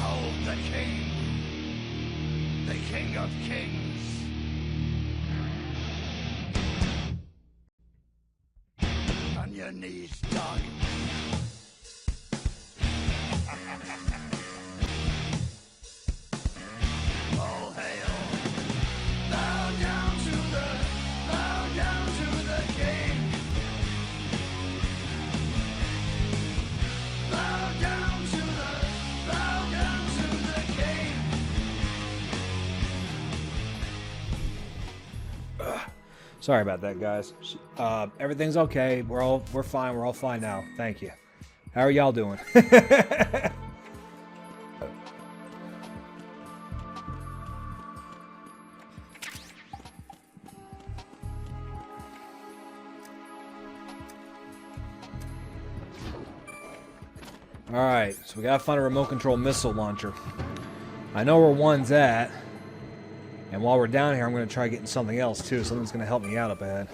Behold the king of kings. On your knees, dog. All hail. Bow down to the king. Bow down to the king. Sorry about that, guys. Everything's okay. We're fine. We're all fine now. Thank you. How are y'all doing? Alright, so we gotta find a remote control missile launcher. I know where one's at. And while we're down here, I'm going to try getting something else, too. Something that's going to help me out up ahead.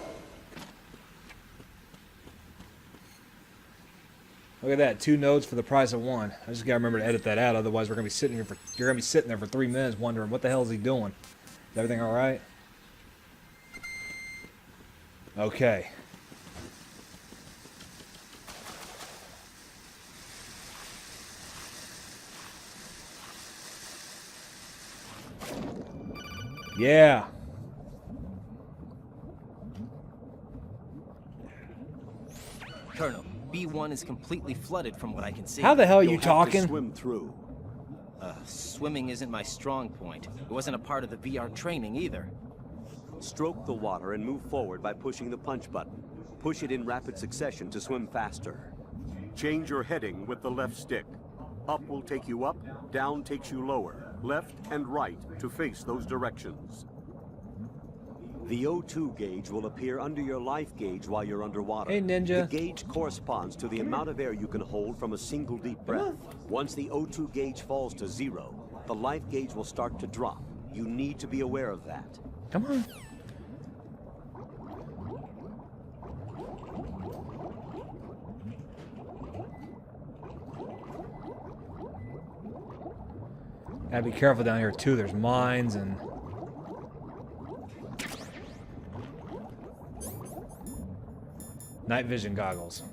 Look at that. 2 nodes for the price of 1. I just got to remember to edit that out. Otherwise, we're going to be sitting here for... You're going to be sitting there for 3 minutes wondering, what the hell is he doing? Is everything all right? Okay. Yeah. Colonel, B1 is completely flooded from what I can see. How the hell are you You'll have talking? to swim through. Swimming isn't my strong point. It wasn't a part of the VR training either. Stroke the water and move forward by pushing the punch button. Push it in rapid succession to swim faster. Change your heading with the left stick. Up will take you up, down takes you lower, left and right to face those directions. The O2 gauge will appear under your life gauge while you're underwater. Hey, Ninja. The gauge corresponds to the amount of air you can hold from a single deep breath. Once the O2 gauge falls to 0, the life gauge will start to drop. You need to be aware of that. Come on. Gotta be careful down here, too. There's mines and... night vision goggles.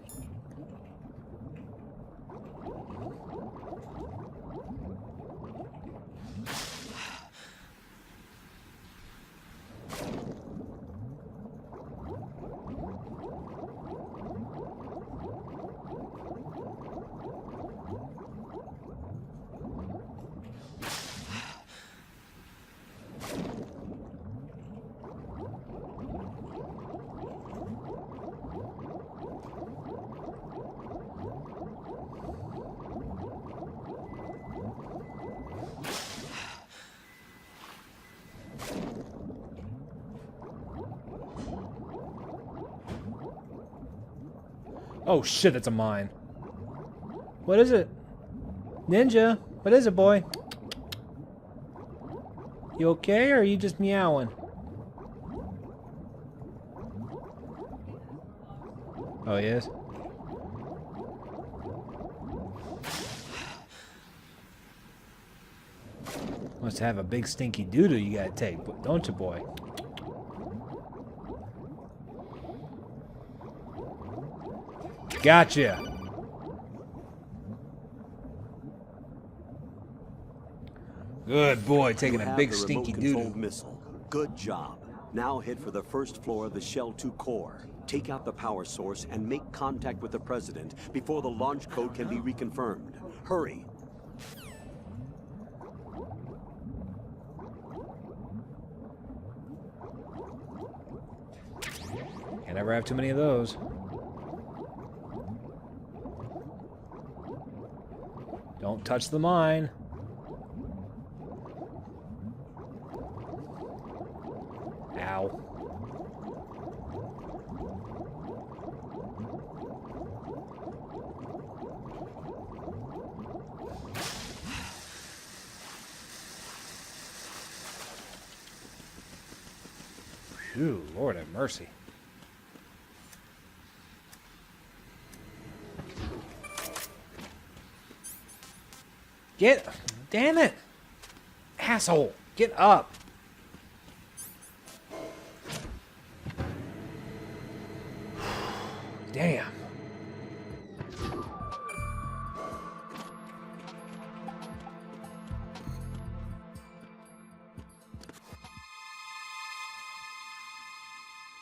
Oh shit, that's a mine. What is it? Ninja, what is it, boy? You okay, or are you just meowing? Oh, he is? Must have a big stinky doo-doo you gotta take, don't you, boy? Gotcha. Good boy, taking a big stinky doo-doo. Missile. Good job. Now head for the first floor of the Shell 2 core. Take out the power source and make contact with the President before the launch code can be reconfirmed. Hurry. Can't ever have too many of those. Don't touch the mine. Ow. Phew, Lord have mercy. Damn it! Asshole! Get up! Damn.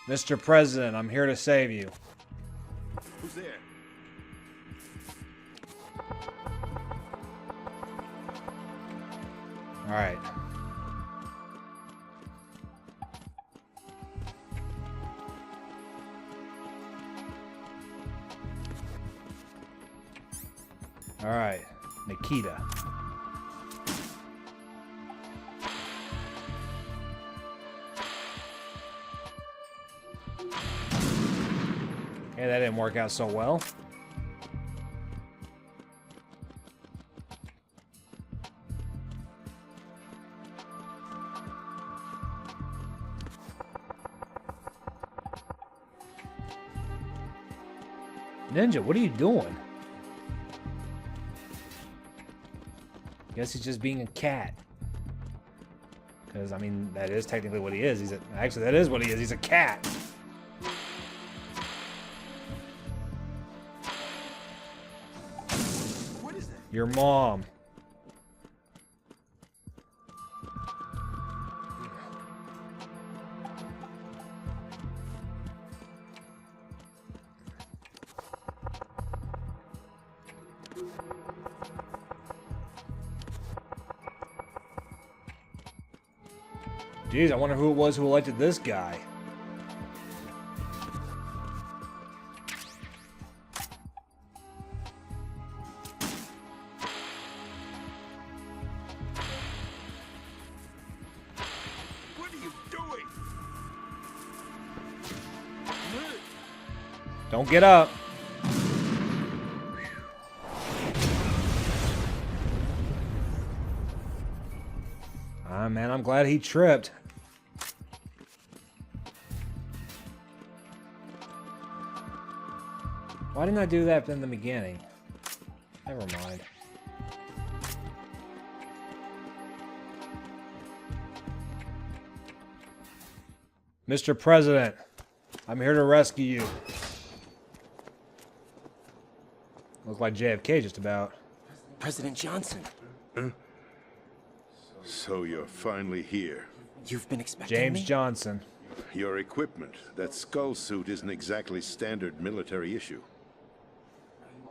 Mr. President, I'm here to save you. Who's there? All right. All right, Nikita. Hey, that didn't work out so well. Ninja, what are you doing? Guess he's just being a cat. Because, I mean, that is technically what he is. Actually, that is what he is. He's a cat. What is that? Your mom. Jeez, I wonder who it was who elected this guy. What are you doing? Don't get up. Ah, man, I'm glad he tripped. Why didn't I do that in the beginning? Never mind. Mr. President, I'm here to rescue you. Look like JFK just about. President Johnson, So you're finally here. you've been expecting James me? Johnson. Your equipment, that skull suit isn't exactly standard military issue.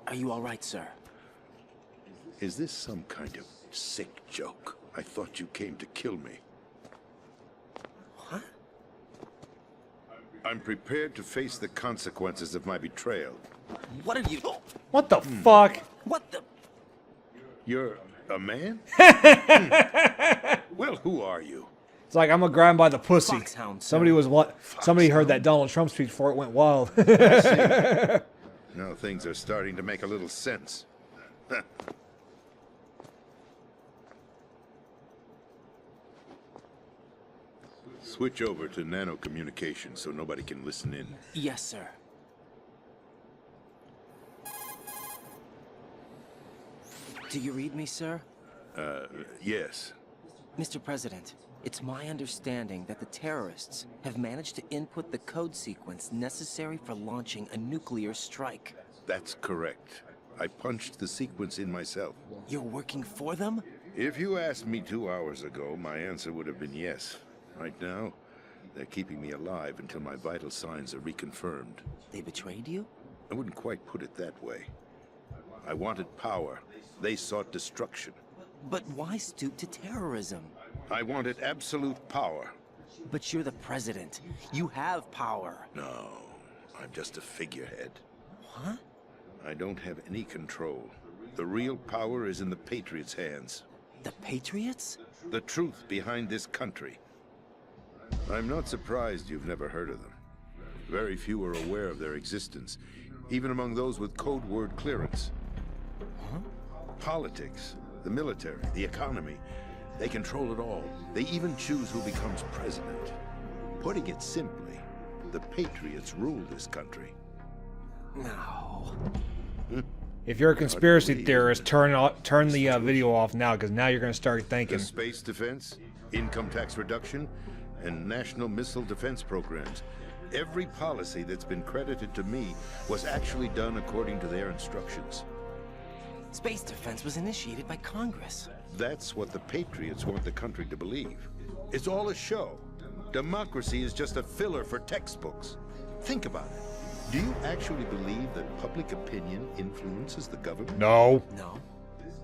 Are you all right, sir? Is this some kind of sick joke? I thought you came to kill me. What? I'm prepared to face the consequences of my betrayal. What are you? What the fuck? What the? You're a man? Well, who are you? It's like I'm gonna grab him by the pussy. Foxhound, sir. Somebody was what? Somebody heard that Donald Trump speech before it went wild. Now things are starting to make a little sense. Switch over to nano communication so nobody can listen in. Yes, sir. Do you read me, sir? Yes. Mr. President, it's my understanding that the terrorists have managed to input the code sequence necessary for launching a nuclear strike. That's correct. I punched the sequence in myself. You're working for them? If you asked me 2 hours ago, my answer would have been yes. Right now, they're keeping me alive until my vital signs are reconfirmed. They betrayed you? I wouldn't quite put it that way. I wanted power. They sought destruction. But why stoop to terrorism? I wanted absolute power. But you're the president. You have power. No, I'm just a figurehead. What? I don't have any control. The real power is in the Patriots' hands. The Patriots? The truth behind this country. I'm not surprised you've never heard of them. Very few are aware of their existence, even among those with code word clearance. Huh? Politics, the military, the economy, they control it all. They even choose who becomes president. Putting it simply, the Patriots rule this country. No. If you're a conspiracy believe, theorist, turn the video off now, because now you're going to start thinking. The space defense, income tax reduction, and national missile defense programs. Every policy that's been credited to me was actually done according to their instructions. Space defense was initiated by Congress. That's what the Patriots want the country to believe. It's all a show. Democracy is just a filler for textbooks. Think about it. Do you actually believe that public opinion influences the government? No. No.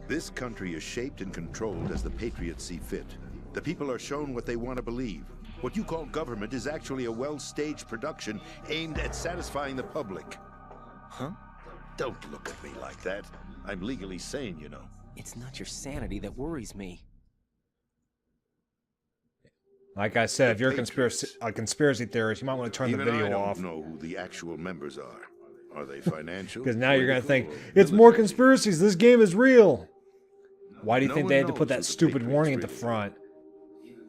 This country is shaped and controlled as the Patriots see fit. The people are shown what they want to believe. What you call government is actually a well-staged production aimed at satisfying the public. Huh? Don't look at me like that. I'm legally sane, you know. It's not your sanity that worries me. Like I said, if you're a conspiracy theorist, you might want to turn the video off. I don't know who the actual members are. Are they financial? Because now you're going to think, it's more conspiracies, this game is real. Why do you think they had to put that stupid warning at the front?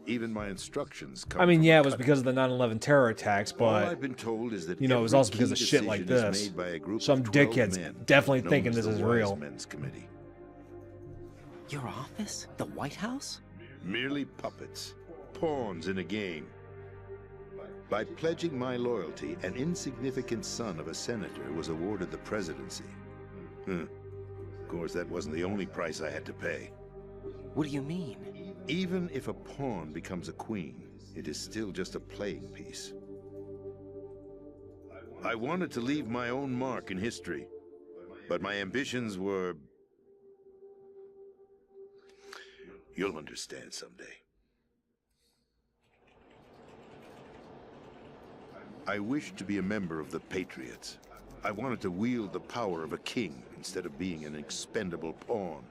Even my instructions come I mean, from yeah, a it was cutting. because of the 9/11 terror attacks, All but, I've been told is that you know, it was every also because key of shit like decision is this. made by a group Some of 12 dickheads men, definitely known thinking as this the is Wise real. Men's Committee. Your office? The White House? Merely puppets, pawns in a game. By pledging my loyalty, an insignificant son of a senator was awarded the presidency. Of course, that wasn't the only price I had to pay. What do you mean? Even if a pawn becomes a queen, it is still just a playing piece. I wanted to leave my own mark in history, but my ambitions were... You'll understand someday. I wished to be a member of the Patriots. I wanted to wield the power of a king instead of being an expendable pawn.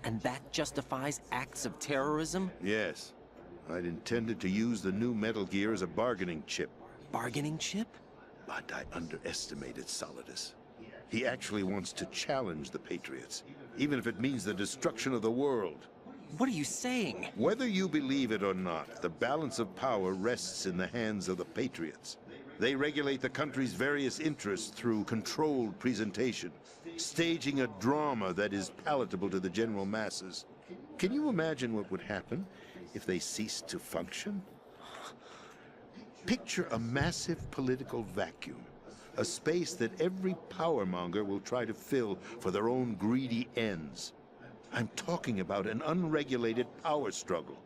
And that justifies acts of terrorism? Yes, I'd intended to use the new Metal Gear as a bargaining chip. Bargaining chip? But I underestimated Solidus. He actually wants to challenge the Patriots, even if it means the destruction of the world. What are you saying? Whether you believe it or not, the balance of power rests in the hands of the Patriots. They regulate the country's various interests through controlled presentation, staging a drama that is palatable to the general masses. Can you imagine what would happen if they ceased to function? Picture a massive political vacuum, a space that every powermonger will try to fill for their own greedy ends. I'm talking about an unregulated power struggle,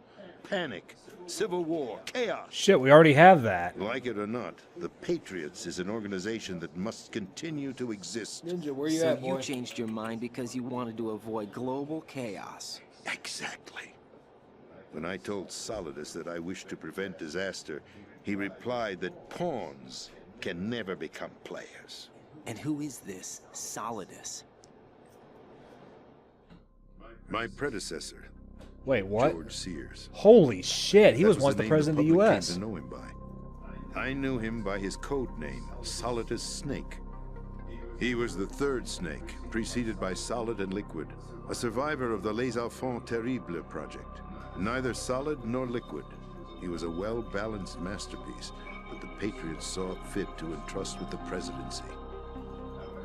panic, civil war, chaos. Shit, we already have that. Like it or not, the Patriots is an organization that must continue to exist. Ninja, where you So at, boy? you changed your mind because you wanted to avoid global chaos. Exactly. When I told Solidus that I wished to prevent disaster, he replied that pawns can never become players. And who is this Solidus? My predecessor, Wait, what? George Sears. Holy shit, he That was once the name president of the public U.S. came to know him by. I knew him by his code name, Solidus Snake. He was the third snake, preceded by Solid and Liquid, a survivor of the Les Enfants Terribles project. Neither solid nor liquid. He was a well-balanced masterpiece that the Patriots saw fit to entrust with the presidency.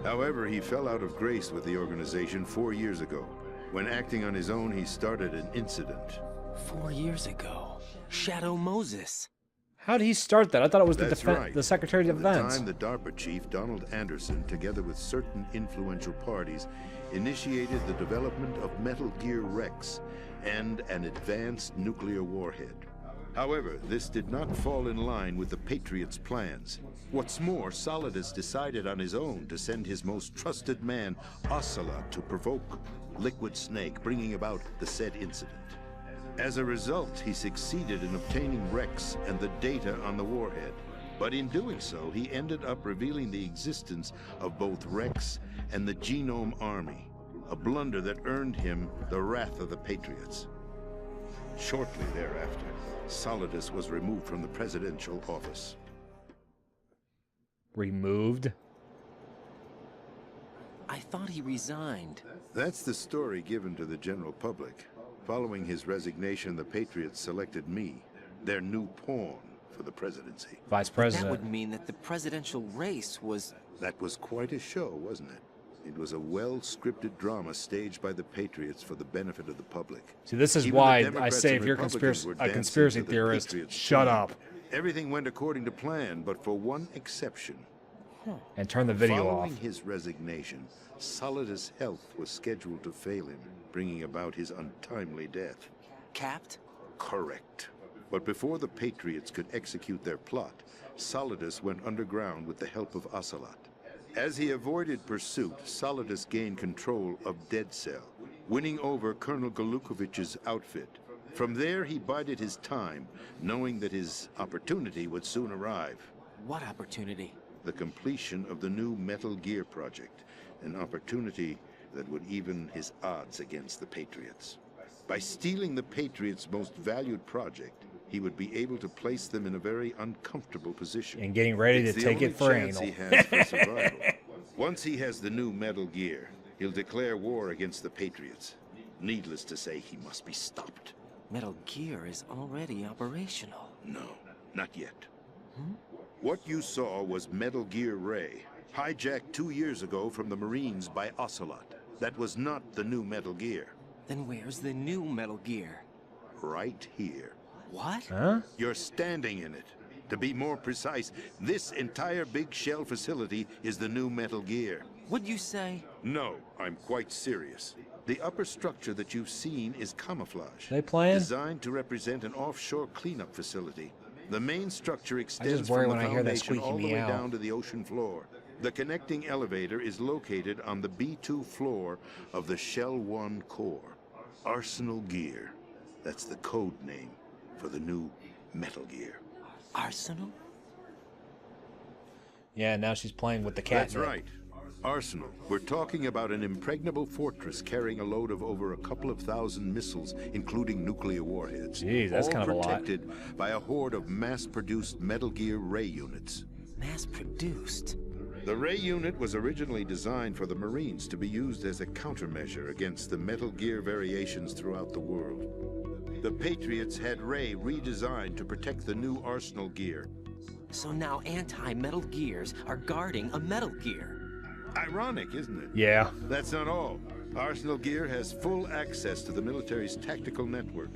However, he fell out of grace with the organization 4 years ago. When acting on his own, he started an incident. 4 years ago. Shadow Moses. How did he start that? I thought it was That's right. the Secretary of At the Defense. time, the DARPA chief, Donald Anderson, together with certain influential parties, initiated the development of Metal Gear Rex and an advanced nuclear warhead. However, this did not fall in line with the Patriots' plans. What's more, Solidus decided on his own to send his most trusted man, Ocelot, to provoke Liquid Snake, bringing about the said incident. As a result, he succeeded in obtaining Rex and the data on the warhead. But in doing so, he ended up revealing the existence of both Rex and the Genome Army, a blunder that earned him the wrath of the Patriots. Shortly thereafter, Solidus was removed from the presidential office. Removed? I thought he resigned. That's the story given to the general public. Following his resignation, the Patriots selected me, their new pawn, for the presidency. Vice That President. would mean that the presidential race was... That was quite a show, wasn't it? It was a well-scripted drama staged by the Patriots for the benefit of the public. See, this is Even the why I Democrats say and if you're Republicans were a dancing conspiracy to the theorist, Patriots' shut tune. up Everything went according to plan, but for one exception. and turn the video Following off. his resignation, Solidus' health was scheduled to fail him, bringing about his untimely death. Capped? Correct. But before the Patriots could execute their plot, Solidus went underground with the help of Ocelot. As he avoided pursuit, Solidus gained control of Dead Cell, winning over Colonel Galukovich's outfit. From there, he bided his time, knowing that his opportunity would soon arrive. What opportunity? The completion of the new Metal Gear project, an opportunity that would even his odds against the Patriots. By stealing the Patriots' most valued project, he would be able to place them in a very uncomfortable position. And getting ready It's to the take only it for chance anal. he has for survival. Once he has the new Metal Gear, he'll declare war against the Patriots. Needless to say, he must be stopped. Metal Gear is already operational. No, not yet. What you saw was Metal Gear Ray, hijacked 2 years ago from the Marines by Ocelot. That was not the new Metal Gear. Then where's the new Metal Gear? Right here. What? Huh? You're standing in it. To be more precise, this entire big shell facility is the new Metal Gear. What'd you say? No, I'm quite serious. The upper structure that you've seen is camouflage. They playing? Designed to represent an offshore cleanup facility. The main structure extends worry from the when I hear that foundation squeaky all the way meow. down to the ocean floor. The connecting elevator is located on the B2 floor of the Shell 1 core. Arsenal Gear. That's the code name for the new Metal Gear. Arsenal? Yeah, now she's playing with the cat. That's right. Arsenal. We're talking about an impregnable fortress carrying a load of over a couple of thousand missiles, including nuclear warheads. Jeez, that's all kind of a lot. protected by a horde of mass-produced Metal Gear Ray units. Mass-produced? The Ray unit was originally designed for the Marines to be used as a countermeasure against the Metal Gear variations throughout the world. The Patriots had Ray redesigned to protect the new Arsenal Gear. So now anti-Metal Gears are guarding a Metal Gear. Ironic, isn't it? Yeah. That's not all. Arsenal Gear has full access to the military's tactical network,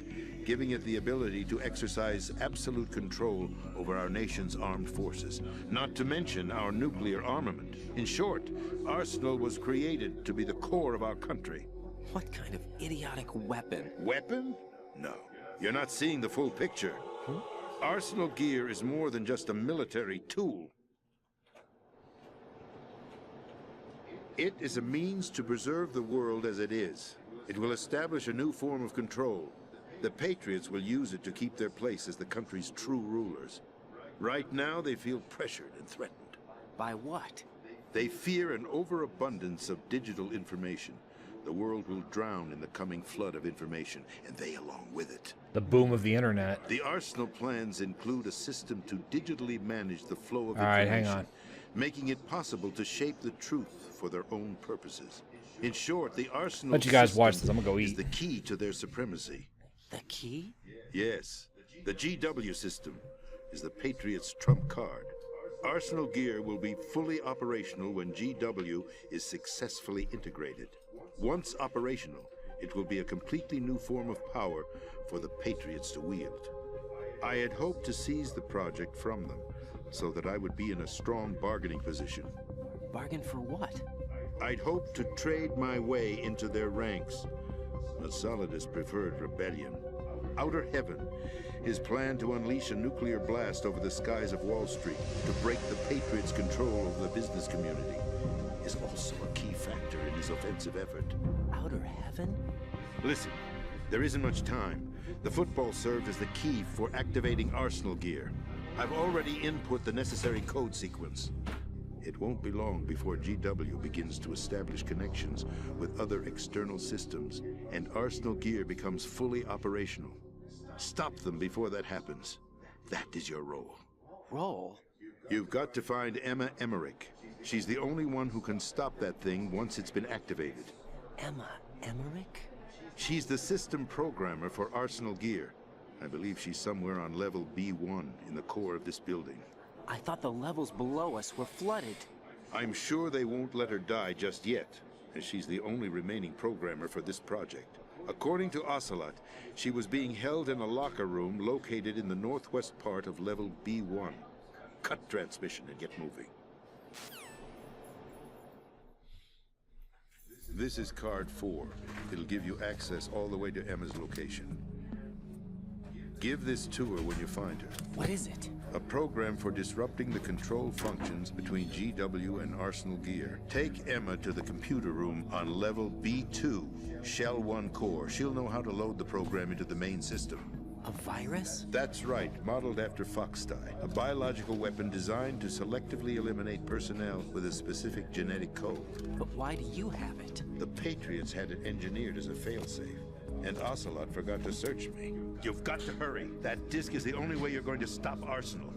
giving it the ability to exercise absolute control over our nation's armed forces, not to mention our nuclear armament. In short, Arsenal was created to be the core of our country. What kind of idiotic weapon? Weapon? No. You're not seeing the full picture. Arsenal Gear is more than just a military tool. It is a means to preserve the world as it is. It will establish a new form of control. The Patriots will use it to keep their place as the country's true rulers. Right now, they feel pressured and threatened. By what? They fear an overabundance of digital information. The world will drown in the coming flood of information, and they along with it. The boom of the internet. The Arsenal plans include a system to digitally manage the flow of All right, information, hang on. making it possible to shape the truth for their own purposes. In short, the Arsenal Let you guys watch system this. I'm gonna go is eat. the key to their supremacy. The key? Yes, the GW system is the Patriots' trump card. Arsenal Gear will be fully operational when GW is successfully integrated. Once operational, it will be a completely new form of power for the Patriots to wield. I had hoped to seize the project from them, so that I would be in a strong bargaining position. Bargain for what? I'd hoped to trade my way into their ranks, but Solidus preferred rebellion. Outer Heaven, his plan to unleash a nuclear blast over the skies of Wall Street to break the Patriots' control over the business community, is also a key factor in his offensive effort. Outer Heaven? Listen, there isn't much time. The football served as the key for activating Arsenal Gear. I've already input the necessary code sequence. It won't be long before GW begins to establish connections with other external systems, and Arsenal Gear becomes fully operational. Stop them before that happens. That is your role. Roll? You've got to find Emma Emmerich. She's the only one who can stop that thing once it's been activated. Emma Emmerich? She's the system programmer for Arsenal Gear. I believe she's somewhere on level B1 in the core of this building. I thought the levels below us were flooded. I'm sure they won't let her die just yet, as she's the only remaining programmer for this project. According to Ocelot, she was being held in a locker room located in the northwest part of level B1. Cut transmission and get moving. This is card 4. It'll give you access all the way to Emma's location. Give this to her when you find her. What is it? A program for disrupting the control functions between GW and Arsenal Gear. Take Emma to the computer room on level B2, Shell 1 core. She'll know how to load the program into the main system. A virus? That's right, modeled after Foxdie. A biological weapon designed to selectively eliminate personnel with a specific genetic code. But why do you have it? The Patriots had it engineered as a failsafe, and Ocelot forgot to search me. You've got to hurry. That disk is the only way you're going to stop Arsenal.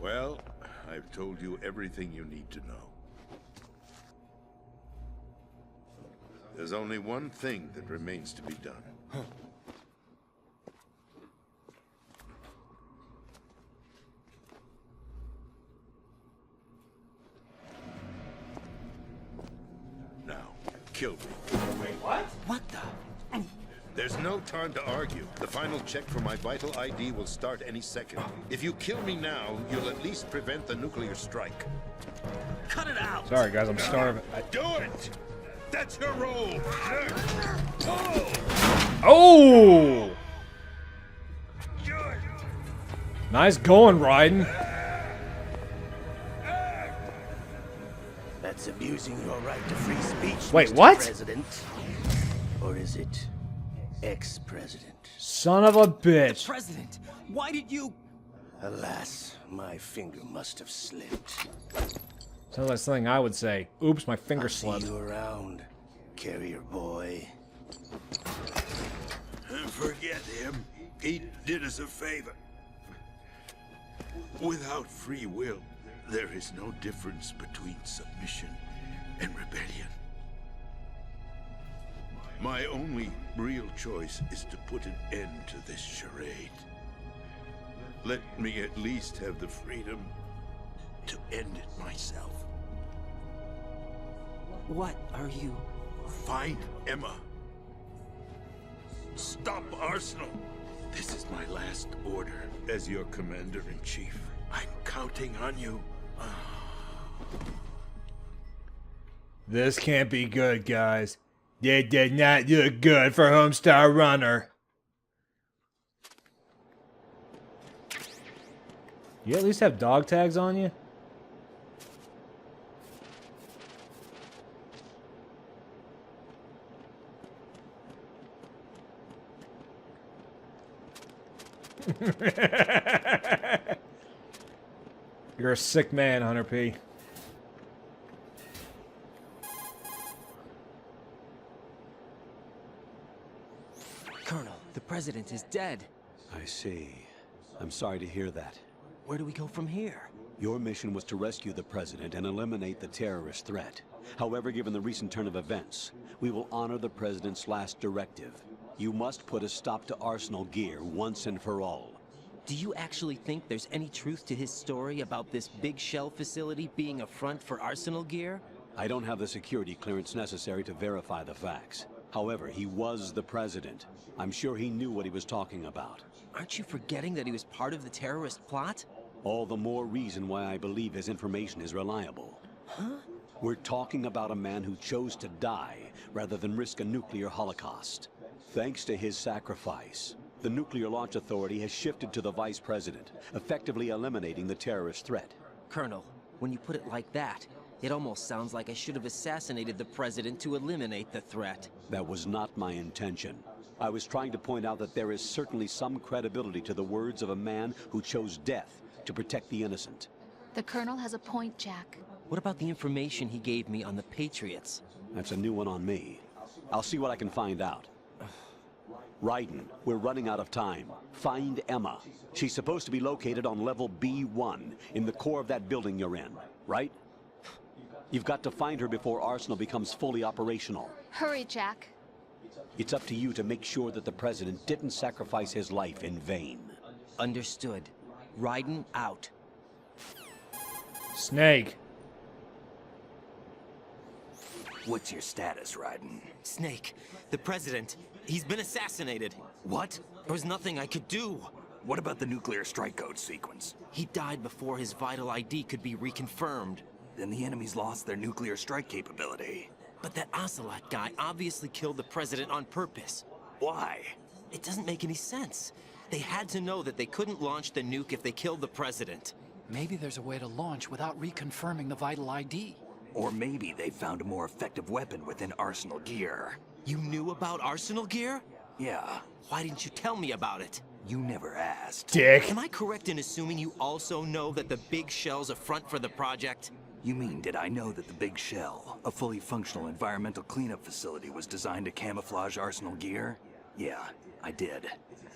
Well, I've told you everything you need to know. There's only one thing that remains to be done. Now, kill me. What the? There's no time to argue. The final check for my vital ID will start any second. If you kill me now, you'll at least prevent the nuclear strike. Cut it out! Sorry, guys, I'm starving. Do it! That's your role! Oh! Nice going, Raiden. That's abusing your right to free speech, Wait, Mr. what? President. Or is it ex-president? Son of a bitch. President, why did you... Alas, my finger must have slipped. Sounds like something I would say. Oops, my finger I'll see slipped. you around, carrier boy. Forget him. He did us a favor. Without free will, there is no difference between submission and rebellion. My only real choice is to put an end to this charade. Let me at least have the freedom to end it myself. What are you... Find Emma. Stop Arsenal. This is my last order as your commander-in-chief. I'm counting on you. This can't be good, guys. They did not look good for Homestar Runner. You at least have dog tags on you? You're a sick man, Hunter P. Colonel, the president is dead. I see. I'm sorry to hear that. Where do we go from here? Your mission was to rescue the president and eliminate the terrorist threat. However, given the recent turn of events, we will honor the president's last directive. You must put a stop to Arsenal Gear once and for all. Do you actually think there's any truth to his story about this big shell facility being a front for Arsenal Gear? I don't have the security clearance necessary to verify the facts. However, he was the president. I'm sure he knew what he was talking about. Aren't you forgetting that he was part of the terrorist plot? All the more reason why I believe his information is reliable. Huh? We're talking about a man who chose to die rather than risk a nuclear holocaust. Thanks to his sacrifice, the Nuclear Launch Authority has shifted to the vice president, effectively eliminating the terrorist threat. Colonel, when you put it like that, it almost sounds like I should have assassinated the president to eliminate the threat. That was not my intention. I was trying to point out that there is certainly some credibility to the words of a man who chose death to protect the innocent. The Colonel has a point, Jack. What about the information he gave me on the Patriots? That's a new one on me. I'll see what I can find out. Raiden, we're running out of time. Find Emma. She's supposed to be located on level B1, in the core of that building you're in, right? You've got to find her before Arsenal becomes fully operational. Hurry, Jack. It's up to you to make sure that the president didn't sacrifice his life in vain. Understood. Raiden out. Snake. What's your status, Raiden? Snake, the president, he's been assassinated. What? There was nothing I could do. What about the nuclear strike code sequence? He died before his vital ID could be reconfirmed. Then the enemy's lost their nuclear strike capability. But that Ocelot guy obviously killed the president on purpose. Why? It doesn't make any sense. They had to know that they couldn't launch the nuke if they killed the president. Maybe there's a way to launch without reconfirming the vital ID. Or maybe they found a more effective weapon within Arsenal gear. You knew about Arsenal gear? Yeah, Why didn't you tell me about it? you never asked. Dick. Am I correct in assuming you also know that the big shell's a front for the project? You mean, did I know that the Big Shell, a fully functional environmental cleanup facility, was designed to camouflage Arsenal gear? Yeah, I did.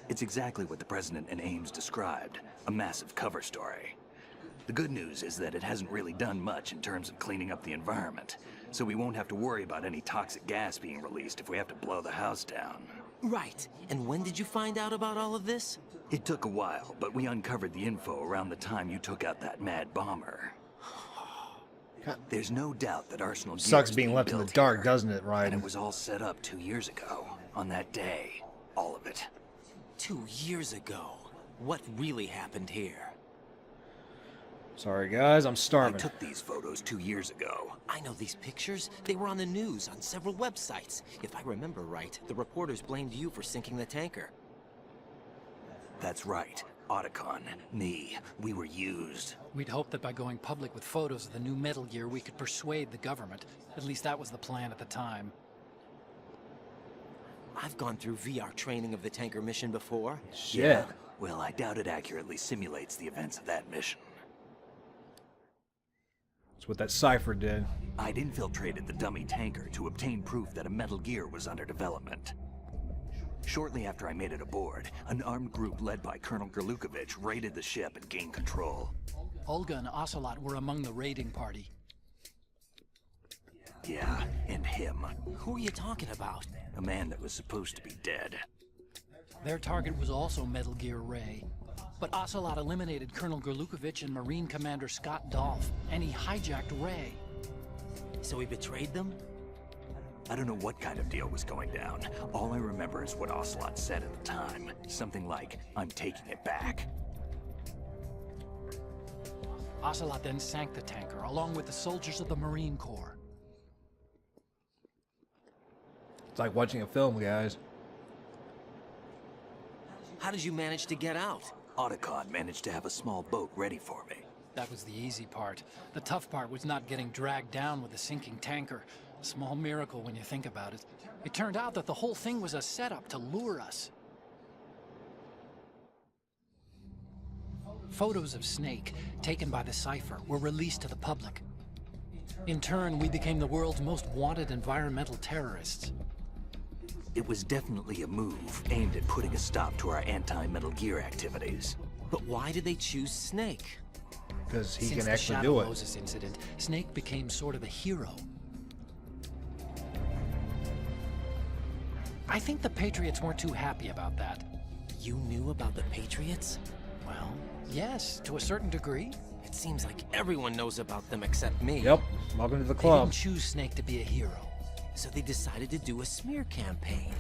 It's exactly what the President and Ames described, a massive cover story. The good news is that it hasn't really done much in terms of cleaning up the environment, so we won't have to worry about any toxic gas being released if we have to blow the house down. Right. And when did you find out about all of this? It took a while, but we uncovered the info around the time you took out that mad bomber. There's no doubt that Arsenal gear Sucks was being left in the built dark, here, doesn't it, and Ryan? it was all set up 2 years ago, on that day. All of it. 2 years ago. What really happened here? Sorry, guys, I'm I starving. took these photos 2 years ago. I know these pictures. They were on the news, on several websites. If I remember right, the reporters blamed you for sinking the tanker. That's right. Otacon, me, we were used. We'd hoped that by going public with photos of the new Metal Gear, we could persuade the government. At least that was the plan at the time. I've gone through VR training of the tanker mission before. Shit. Well, I doubt it accurately simulates the events of that mission. That's what that cipher did. I'd infiltrated the dummy tanker to obtain proof that a Metal Gear was under development. Shortly after I made it aboard, an armed group led by Colonel Gerlukovich raided the ship and gained control. Olga and Ocelot were among the raiding party. Yeah, and him. Who are you talking about? A man that was supposed to be dead. Their target was also Metal Gear Ray. But Ocelot eliminated Colonel Gerlukovich and Marine Commander Scott Dolph, and he hijacked Ray. So he betrayed them? I don't know what kind of deal was going down. All I remember is what Ocelot said at the time. Something like, "I'm taking it back." Ocelot then sank the tanker, along with the soldiers of the Marine Corps. It's like watching a film, guys. How did you manage to get out? Otacon managed to have a small boat ready for me. That was the easy part. The tough part was not getting dragged down with the sinking tanker. A small miracle when you think about it. It turned out that the whole thing was a setup to lure us. Photos of Snake, taken by the Cypher, were released to the public. In turn, we became the world's most wanted environmental terrorists. It was definitely a move aimed at putting a stop to our anti-Metal Gear activities. But why did they choose Snake? Because he Since can the actually Shadow do it. Moses incident, Snake became sort of a hero. I think the Patriots weren't too happy about that. You knew about the Patriots? Well, yes, to a certain degree. It seems like everyone knows about them except me. Yep. Welcome to the They club. didn't choose Snake to be a hero. So they decided to do a smear campaign.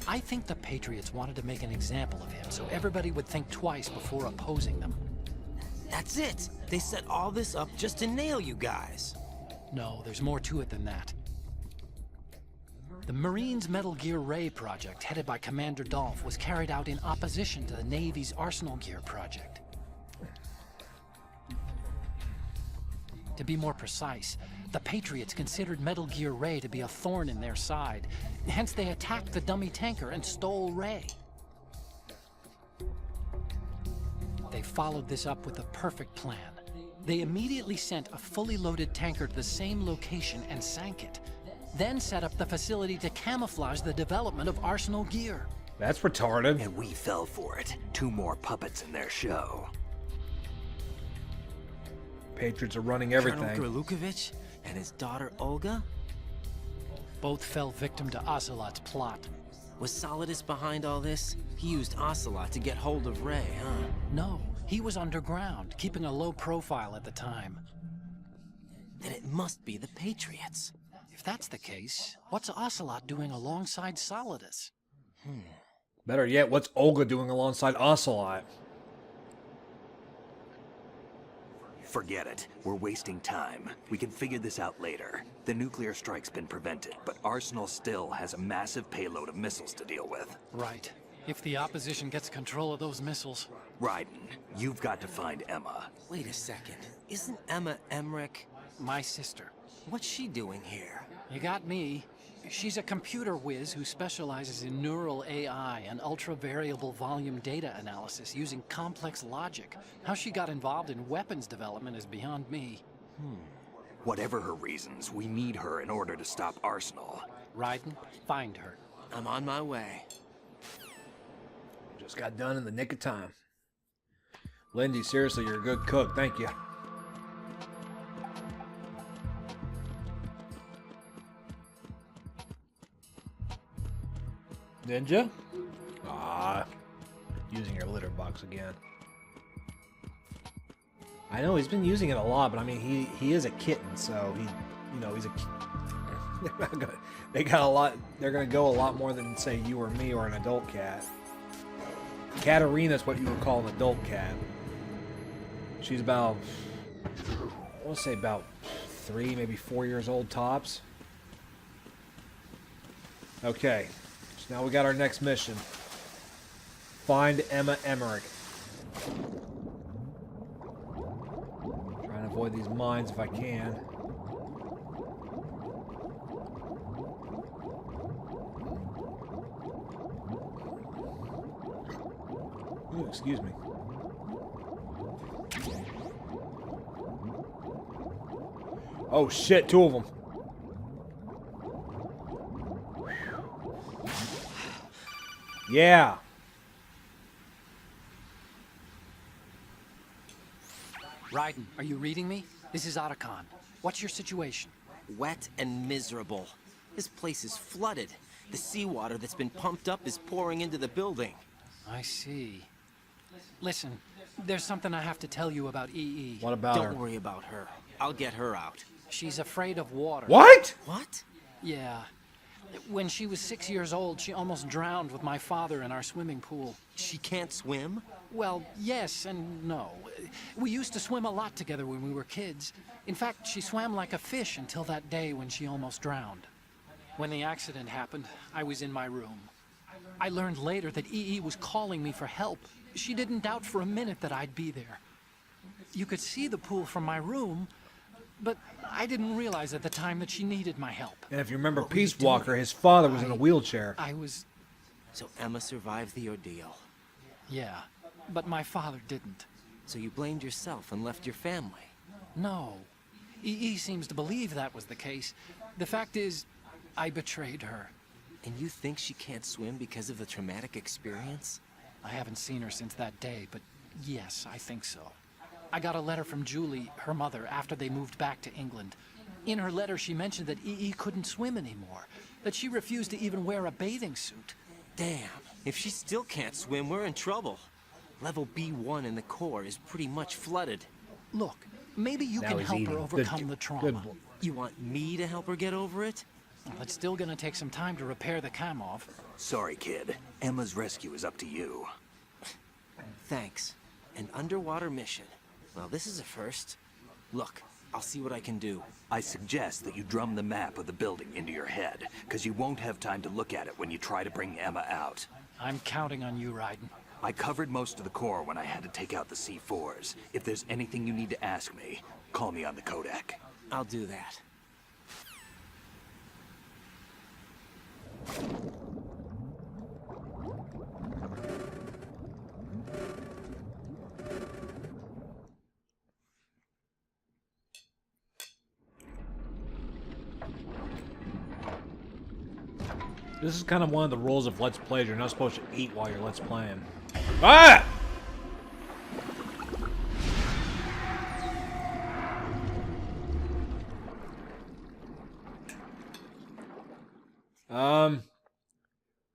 I think the Patriots wanted to make an example of him so everybody would think twice before opposing them. That's it! They set all this up just to nail you guys. No, there's more to it than that. The Marines' Metal Gear Ray project, headed by Commander Dolph, was carried out in opposition to the Navy's Arsenal Gear project. To be more precise, the Patriots considered Metal Gear Ray to be a thorn in their side. Hence, they attacked the dummy tanker and stole Ray. They followed this up with a perfect plan. They immediately sent a fully loaded tanker to the same location and sank it. Then set up the facility to camouflage the development of Arsenal Gear. That's retarded. And we fell for it. 2 more puppets in their show. Patriots are running everything. Colonel Gerlukovich and his daughter Olga? Both fell victim to Ocelot's plot. Was Solidus behind all this? He used Ocelot to get hold of Ray, huh? No, he was underground, keeping a low profile at the time. Then it must be the Patriots. If that's the case, what's Ocelot doing alongside Solidus? Better yet, what's Olga doing alongside Ocelot? Forget it. We're wasting time. We can figure this out later. The nuclear strike's been prevented, but Arsenal still has a massive payload of missiles to deal with. Right. If the opposition gets control of those missiles... Raiden, you've got to find Emma. Wait a second. Isn't Emma Emmerich? My sister. What's she doing here? You got me. She's a computer whiz who specializes in neural AI and ultra-variable volume data analysis using complex logic. How she got involved in weapons development is beyond me. Whatever her reasons, we need her in order to stop Arsenal. Raiden, find her. I'm on my way. Just got done in the nick of time. Lindy, seriously, you're a good cook. Thank you. Ninja? Ah, using your litter box again. I know he's been using it a lot, but I mean he is a kitten, so he's a. They got a lot. They're gonna go a lot more than say you or me or an adult cat. Katarina's what you would call an adult cat. She's about, I want to say about 3, maybe 4 years old tops. Okay. Now we got our next mission. Find Emma Emmerich. Trying to avoid these mines if I can. Ooh, excuse me. Oh shit, 2 of them. Yeah. Raiden, are you reading me? This is Otacon. What's your situation? Wet and miserable. This place is flooded. The seawater that's been pumped up is pouring into the building. I see. Listen, there's something I have to tell you about EE. What about her? Don't worry about her. I'll get her out. She's afraid of water. What? What? Yeah. When she was 6 years old, she almost drowned with my father in our swimming pool. She can't swim? Well, yes and no. We used to swim a lot together when we were kids. In fact, she swam like a fish until that day when she almost drowned. When the accident happened, I was in my room. I learned later that EE was calling me for help. She didn't doubt for a minute that I'd be there. You could see the pool from my room, but I didn't realize at the time that she needed my help. And if you remember What were you Peace Walker, doing? his father was in a wheelchair. I was... So Emma survived the ordeal. Yeah, but my father didn't. So you blamed yourself and left your family. No. EE seems to believe that was the case. The fact is, I betrayed her. And you think she can't swim because of the traumatic experience? I haven't seen her since that day, but yes, I think so. I got a letter from Julie, her mother, after they moved back to England. In her letter, she mentioned that EE couldn't swim anymore, that she refused to even wear a bathing suit. Damn, if she still can't swim, we're in trouble. Level B1 in the core is pretty much flooded. Look, maybe you Now can he's help eating. her overcome Good- the trauma. good. You want me to help her get over it? Well, it's still gonna take some time to repair the Kamov. Sorry, kid. Emma's rescue is up to you. Thanks. An underwater mission. Well, this is a first. Look, I'll see what I can do. I suggest that you drum the map of the building into your head, because you won't have time to look at it when you try to bring Emma out. I'm counting on you, Raiden. I covered most of the core when I had to take out the C4s. If there's anything you need to ask me, call me on the codec. I'll do that. This is kind of one of the rules of Let's Plays. You're not supposed to eat while you're Let's Playing. Ah!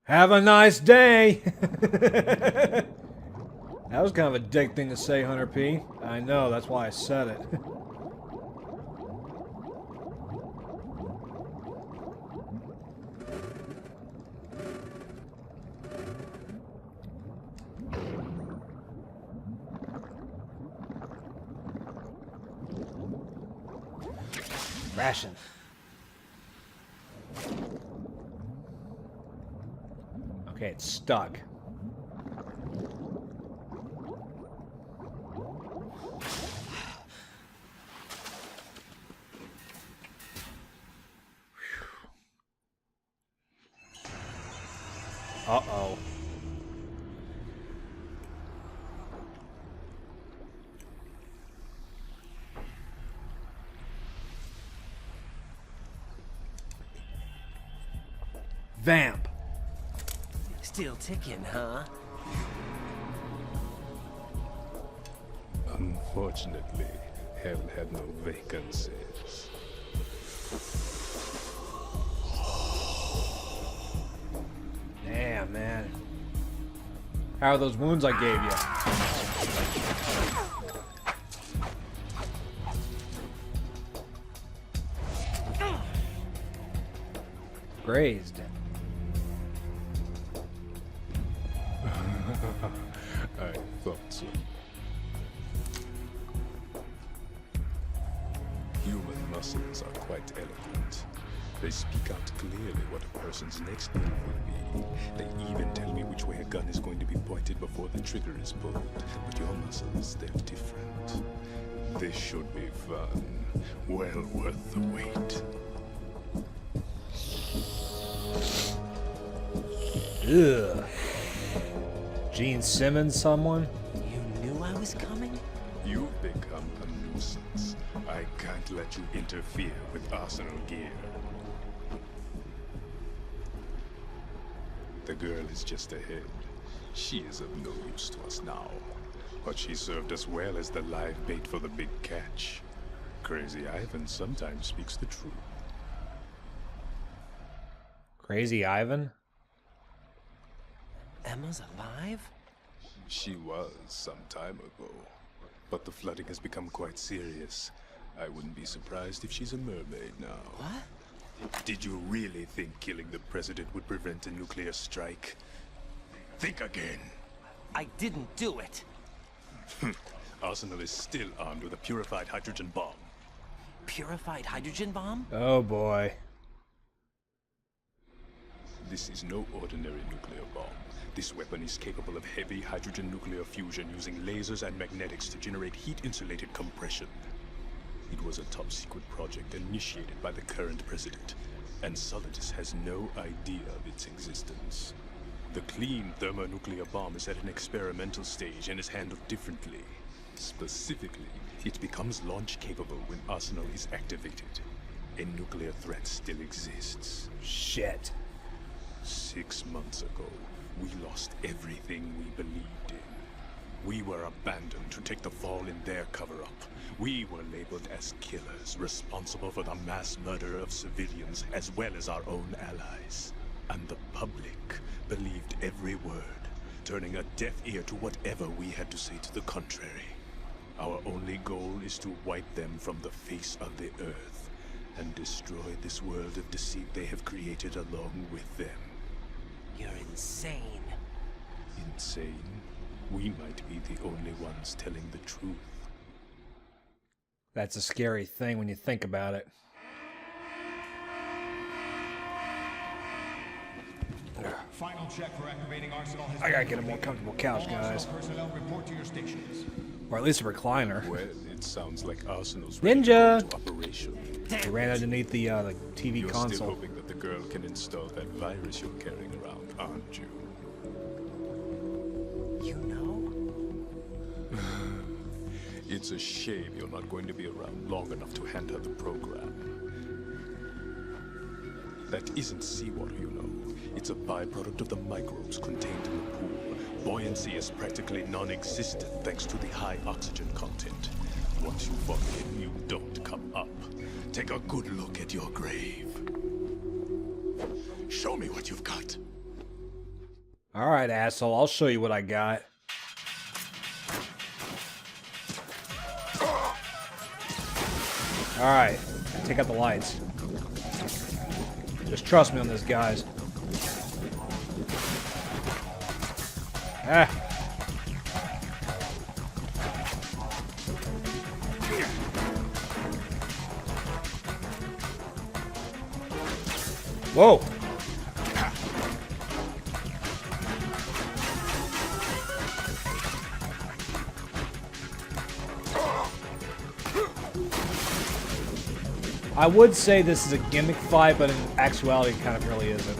Have a nice day. That was kind of a dick thing to say, Hunter P. I know, that's why I said it. Ration. Okay, it's stuck. Uh-oh. Vamp. Still ticking, huh? Unfortunately, hell had no vacancies. Damn, man. How are those wounds I gave you? Grazed. I thought so. Human muscles are quite eloquent. They speak out clearly what a person's next move will be. They even tell me which way a gun is going to be pointed before the trigger is pulled. But your muscles, they're different. This should be fun. Well worth the wait. Ugh. Gene Simmons, someone? You knew I was coming? You've become a nuisance. I can't let you interfere with arsenal gear. The girl is just ahead. She is of no use to us now. But she served us well as the live bait for the big catch. Crazy Ivan sometimes speaks the truth. Crazy Ivan? Emma's alive? She was some time ago. But the flooding has become quite serious. I wouldn't be surprised if she's a mermaid now. What? Did you really think killing the president would prevent a nuclear strike? Think again. I didn't do it. Arsenal is still armed with a purified hydrogen bomb. Purified hydrogen bomb? Oh boy. This is no ordinary nuclear bomb. This weapon is capable of heavy hydrogen nuclear fusion using lasers and magnetics to generate heat-insulated compression. It was a top-secret project initiated by the current president, and Solidus has no idea of its existence. The clean thermonuclear bomb is at an experimental stage and is handled differently. Specifically, it becomes launch-capable when Arsenal is activated. A nuclear threat still exists. Shit. 6 months ago, we lost everything we believed in. We were abandoned to take the fall in their cover-up. We were labeled as killers, responsible for the mass murder of civilians as well as our own allies. And the public believed every word, turning a deaf ear to whatever we had to say to the contrary. Our only goal is to wipe them from the face of the earth and destroy this world of deceit they have created along with them. You're insane. Insane? We might be the only ones telling the truth. That's a scary thing when you think about it. Final check for activating Arsenal has I gotta get a more comfortable couch, guys. personnel report to your stations. Or at least a recliner. Well, it sounds like Arsenal's ready Ninja! to go into operation. They ran underneath the TV You're console. still hoping that the girl can install that virus you're carrying around, aren't you? You know? It's a shame you're not going to be around long enough to hand her the program. That isn't seawater, you know. It's a byproduct of the microbes contained in the pool. Buoyancy is practically non-existent thanks to the high oxygen content. Once you fall in, you don't come up. Take a good look at your grave. Show me what you've got. All right, asshole. I'll show you what I got. All right. Take out the lights. Just trust me on this, guys. Ah. Whoa. I would say this is a gimmick fight, but in actuality, it kind of really isn't.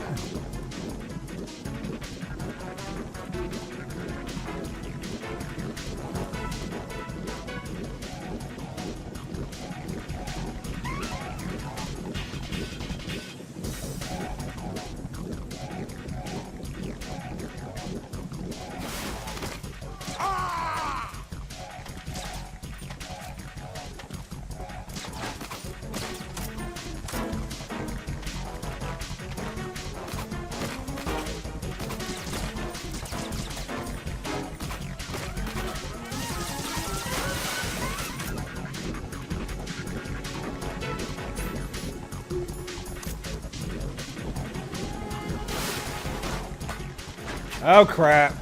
Oh, crap.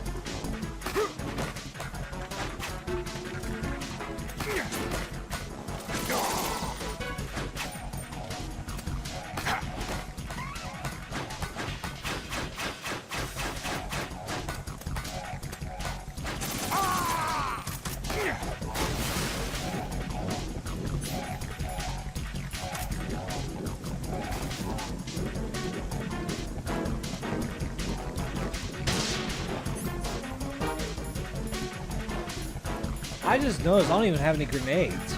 I just noticed I don't even have any grenades.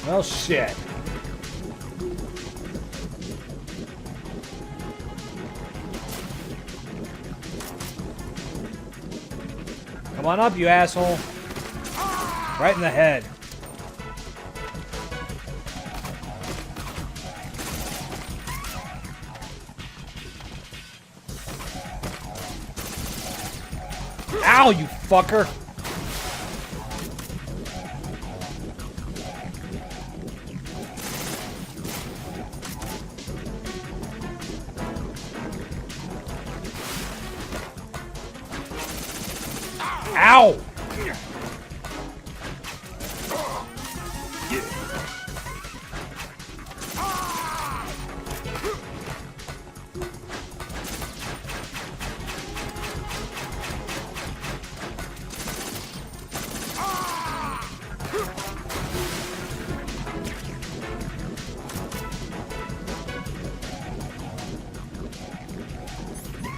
Well, shit. Come on up, you asshole. Right in the head. Ow, you fucker! Ow!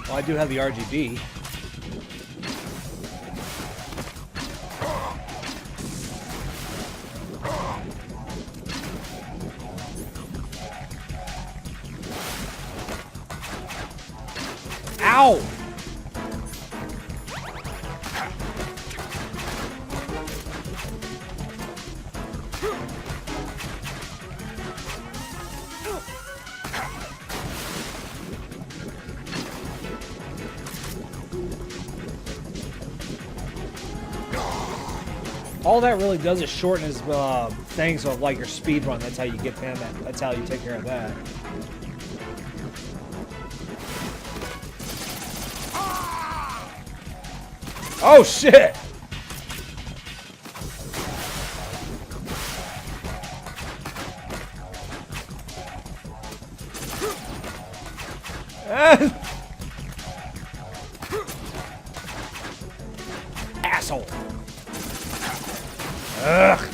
Well, I do have the RGB. Ow! All that really does is shorten his things of like your speed run. That's how you get him. That's how you take care of that. Oh shit! Asshole! Ugh!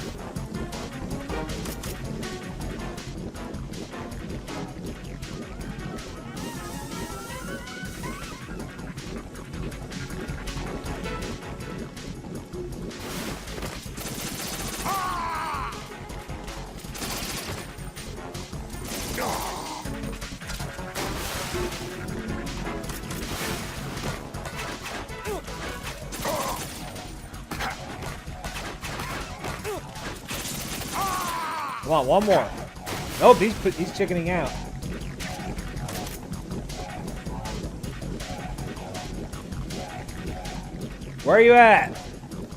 Come on, one more. Nope, he's chickening out. Where are you at?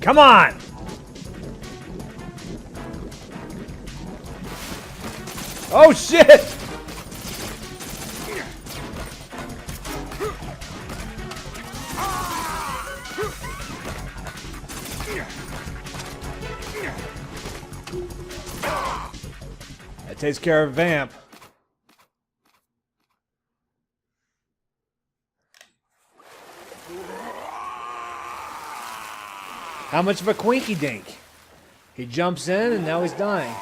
Come on! Oh shit! That takes care of Vamp. How much of a quinky dink? He jumps in and now he's dying.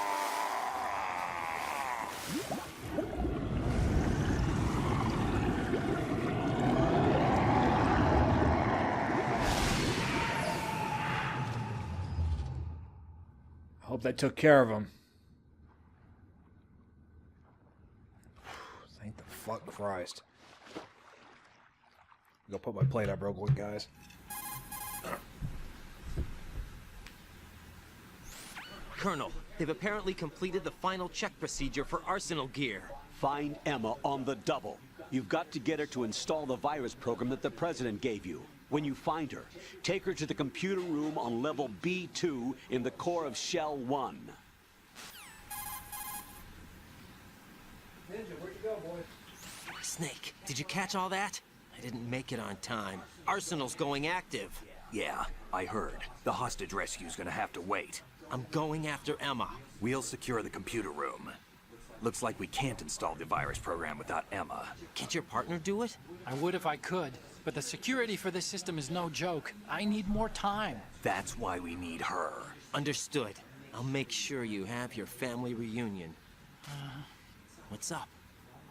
I hope that took care of him. Thank the fuck Christ. Go put my plate up real quick, guys. Colonel, they've apparently completed the final check procedure for arsenal gear. Find Emma on the double. You've got to get her to install the virus program that the President gave you. When you find her, take her to the computer room on level B2 in the core of Shell 1. Ninja, where'd you go, boy? Snake, did you catch all that? I didn't make it on time. Arsenal's going active. Yeah, I heard. The hostage rescue's gonna have to wait. I'm going after Emma. We'll secure the computer room. Looks like we can't install the virus program without Emma. Can't your partner do it? I would if I could, but the security for this system is no joke. I need more time. That's why we need her. Understood. I'll make sure you have your family reunion. What's up?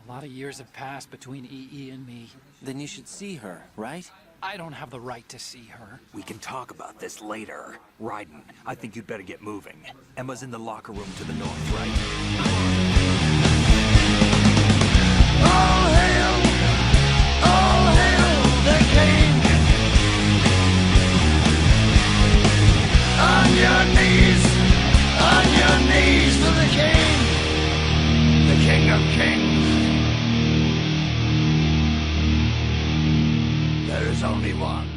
A lot of years have passed between EE and me. Then you should see her, right? I don't have the right to see her. We can talk about this later. Raiden, I think you'd better get moving. Emma's in the locker room to the north, right? All hail the king. On your knees to the king of kings. There is only one.